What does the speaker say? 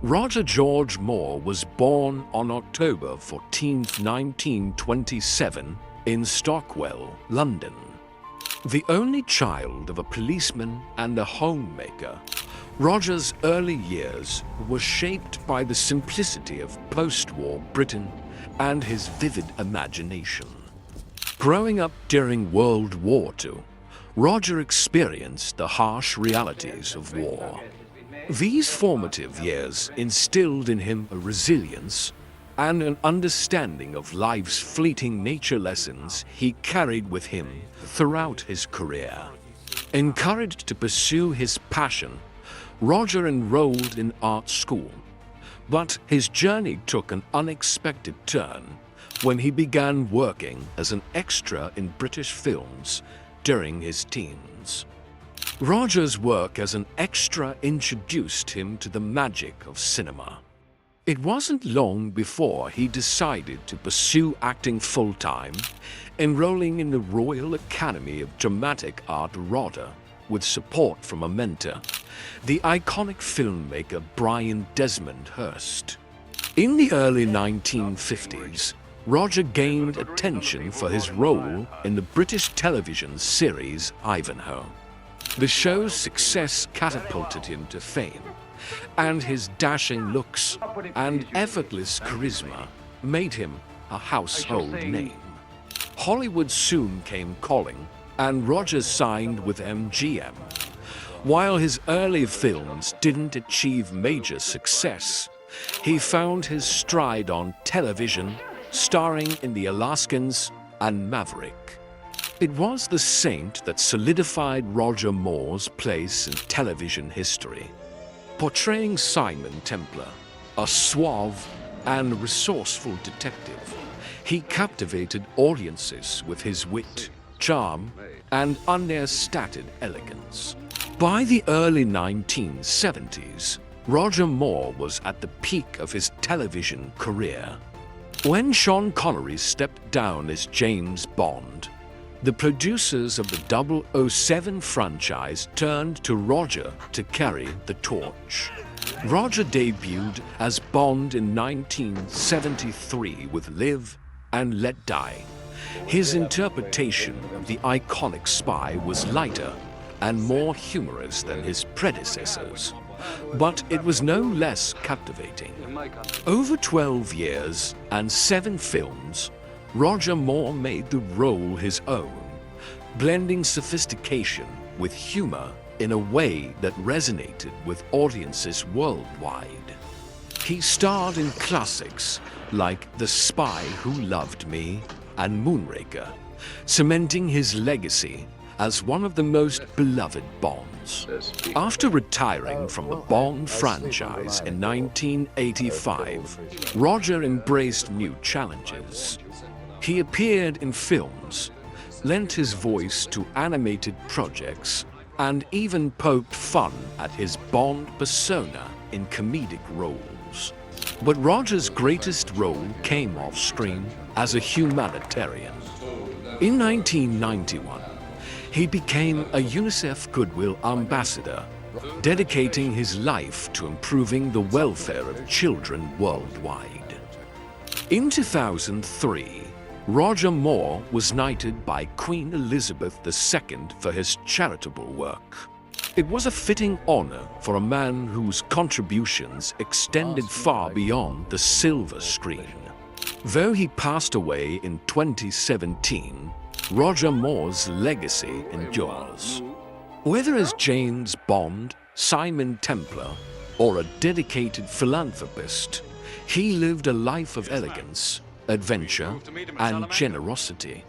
Roger George Moore was born on October 14, 1927, in Stockwell, London. The only child of a policeman and a homemaker, Roger's early years were shaped by the simplicity of post-war Britain and his vivid imagination. Growing up during World War II, Roger experienced the harsh realities of war. These formative years instilled in him a resilience and an understanding of life's fleeting nature lessons he carried with him throughout his career. Encouraged to pursue his passion, Roger enrolled in art school, but his journey took an unexpected turn when he began working as an extra in British films during his teens. Roger's work as an extra introduced him to the magic of cinema. It wasn't long before he decided to pursue acting full-time, enrolling in the Royal Academy of Dramatic Art RADA with support from a mentor, the iconic filmmaker Brian Desmond Hurst. In the early 1950s, Roger gained attention for his role in the British television series Ivanhoe. The show's success catapulted him to fame, and his dashing looks and effortless charisma made him a household name. Hollywood soon came calling, and Roger signed with MGM. While his early films didn't achieve major success, he found his stride on television, starring in The Alaskans and Maverick. It was The Saint that solidified Roger Moore's place in television history. Portraying Simon Templar, a suave and resourceful detective, he captivated audiences with his wit, charm, and understated elegance. By the early 1970s, Roger Moore was at the peak of his television career. When Sean Connery stepped down as James Bond, the producers of the 007 franchise turned to Roger to carry the torch. Roger debuted as Bond in 1973 with Live and Let Die. His interpretation of the iconic spy was lighter and more humorous than his predecessors, but it was no less captivating. Over 12 years and 7 films, Roger Moore made the role his own, blending sophistication with humor in a way that resonated with audiences worldwide. He starred in classics like The Spy Who Loved Me and Moonraker, cementing his legacy as one of the most beloved Bonds. After retiring from the Bond franchise in 1985, Roger embraced new challenges. He appeared in films, lent his voice to animated projects, and even poked fun at his Bond persona in comedic roles. But Roger's greatest role came off-screen as a humanitarian. In 1991, he became a UNICEF Goodwill Ambassador, dedicating his life to improving the welfare of children worldwide. In 2003, Roger Moore was knighted by Queen Elizabeth II for his charitable work. It was a fitting honor for a man whose contributions extended far beyond the silver screen. Though he passed away in 2017, Roger Moore's legacy endures. Whether as James Bond, Simon Templar, or a dedicated philanthropist, he lived a life of elegance, adventure, and generosity.